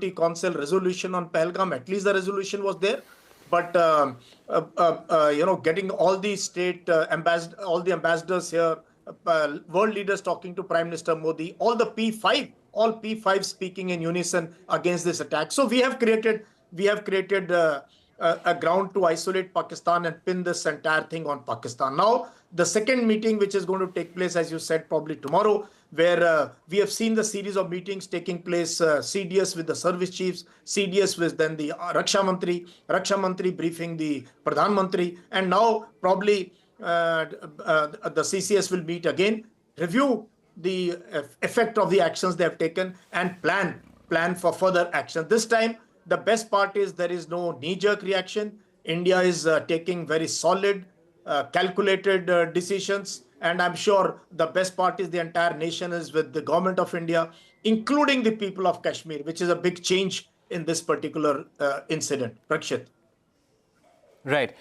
Security Council resolution on Pahalgam. At least the resolution was there. But getting all the all the ambassadors here, world leaders talking to Prime Minister Modi, all P5 speaking in unison against this attack. So we have created a ground to isolate Pakistan and pin this entire thing on Pakistan. Now, the second meeting, which is going to take place, as you said, probably tomorrow, where we have seen the series of meetings taking place, CDS with the service chiefs, CDS with then the Raksha Mantri briefing the Pradhan Mantri, and now probably the CCS will meet again, review the effect of the actions they have taken, and plan for further action. This time, the best part is there is no knee-jerk reaction. India is taking very solid, calculated decisions. And I'm sure the best part is the entire nation is with the government of India, including the people of Kashmir, which is a big change in this particular incident. Rakshit. Right.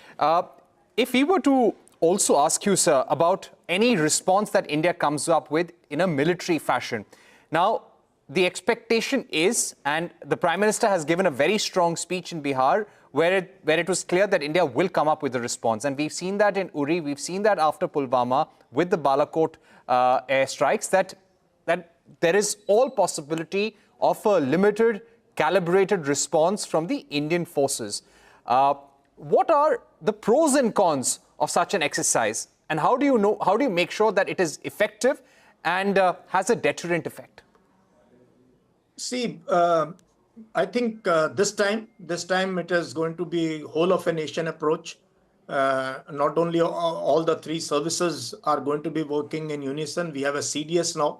If we were to also ask you, sir, about any response that India comes up with in a military fashion. Now, the expectation is, and the Prime Minister has given a very strong speech in Bihar, where it was clear that India will come up with a response. And we've seen that in Uri, we've seen that after Pulwama with the Balakot airstrikes, that there is all possibility of a limited, calibrated response from the Indian forces. What are the pros and cons of such an exercise? And how do you make sure that it is effective and has a deterrent effect? See, I think this time it is going to be whole of a nation approach. Not only all the three services are going to be working in unison. We have a CDS now,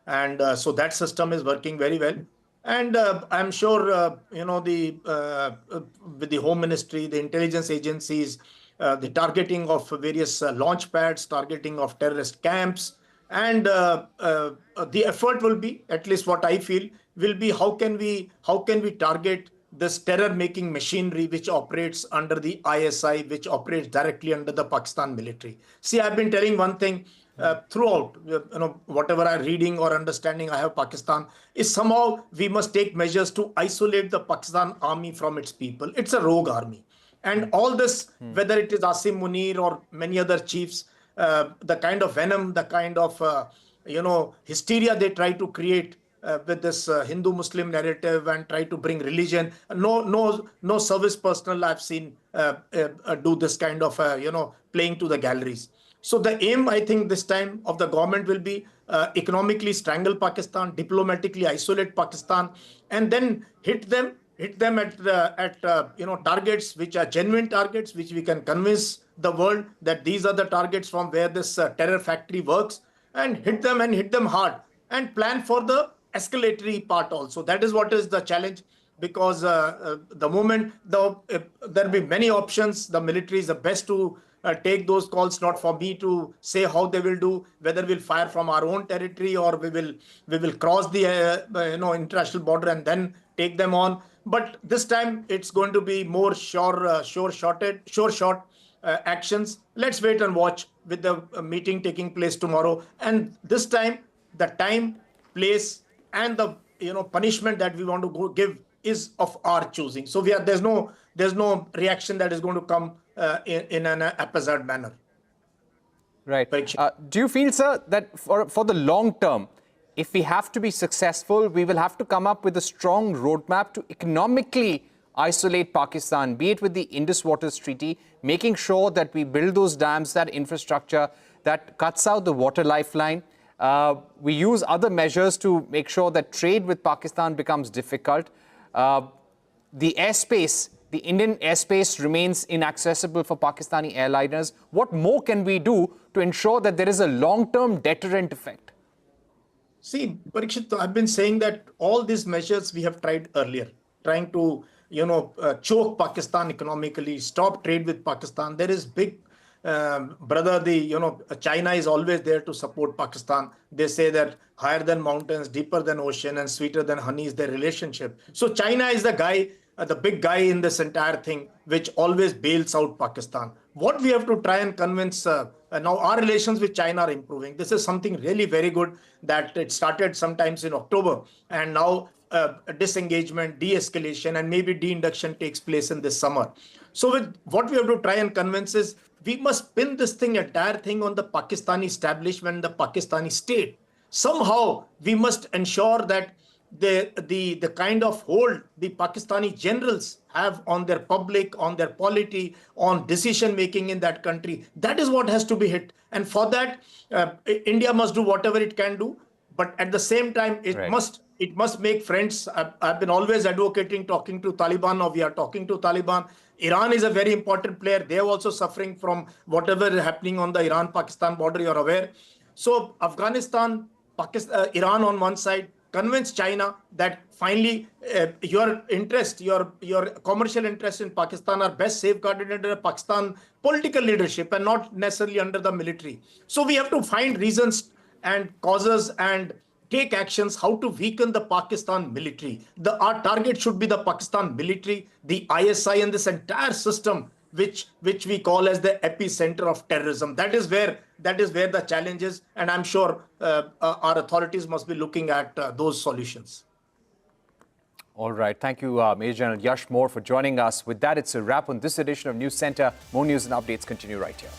and so that system is working very well. And I'm sure with the Home Ministry, the intelligence agencies, the targeting of various launch pads, targeting of terrorist camps, and the effort will be, at least what I feel, will be how can we target this terror-making machinery which operates under the ISI, which operates directly under the Pakistan military. See, I've been telling one thing throughout, whatever I'm reading or understanding I have Pakistan, is somehow we must take measures to isolate the Pakistan army from its people. It's a rogue army. And all this, whether it is Asim Munir or many other chiefs, the kind of venom, the kind of, hysteria they try to create with this Hindu-Muslim narrative and try to bring religion. No service personnel I've seen do this kind of, playing to the galleries. So the aim, I think, this time of the government will be economically strangle Pakistan, diplomatically isolate Pakistan, and then hit them at targets which are genuine targets, which we can convince the world that these are the targets from where this terror factory works, and hit them hard, and plan for the escalatory part also. That is what is the challenge, because the moment there will be many options, the military is the best to take those calls. Not for me to say how they will do, whether we'll fire from our own territory or we will cross the international border and then take them on. But this time it's going to be more sure shot actions. Let's wait and watch with the meeting taking place tomorrow. And this time, the time, place, and the punishment that we want to give is of our choosing. So there's no reaction that is going to come in an haphazard manner. Right. Do you feel, sir, that for the long term, if we have to be successful, we will have to come up with a strong roadmap to economically isolate Pakistan, be it with the Indus Waters Treaty, making sure that we build those dams, that infrastructure that cuts out the water lifeline. We use other measures to make sure that trade with Pakistan becomes difficult. The airspace, the Indian airspace remains inaccessible for Pakistani airliners. What more can we do to ensure that there is a long-term deterrent effect? See, Parikshit, I've been saying that all these measures we have tried earlier, trying to, choke Pakistan economically, stop trade with Pakistan. There is big brother, China is always there to support Pakistan. They say that higher than mountains, deeper than ocean, and sweeter than honey is their relationship. So China is the guy, the big guy in this entire thing, which always bails out Pakistan. What we have to try and convince, now our relations with China are improving. This is something really very good that it started sometimes in October. And now disengagement, de-escalation, and maybe de-induction takes place in this summer. So with what we have to try and convince is we must pin this entire thing on the Pakistani establishment, the Pakistani state. Somehow we must ensure that the kind of hold the Pakistani generals have on their public, on their polity, on decision making in that country, that is what has to be hit. And for that, India must do whatever it can do. But at the same time, it must make friends. I've been always advocating talking to Taliban, or we are talking to Taliban. Iran is a very important player. They are also suffering from whatever is happening on the Iran-Pakistan border, you're aware. So Afghanistan, Pakistan, Iran on one side, convince China that finally your interest, your commercial interests in Pakistan are best safeguarded under Pakistan political leadership and not necessarily under the military. So we have to find reasons and causes and take actions how to weaken the Pakistan military. Our target should be the Pakistan military, the ISI, and this entire system, which we call as the epicenter of terrorism. That is where the challenge is, and I'm sure our authorities must be looking at those solutions. All right. Thank you, Major General Yash Moore, for joining us. With that, it's a wrap on this edition of News Center. More news and updates continue right here.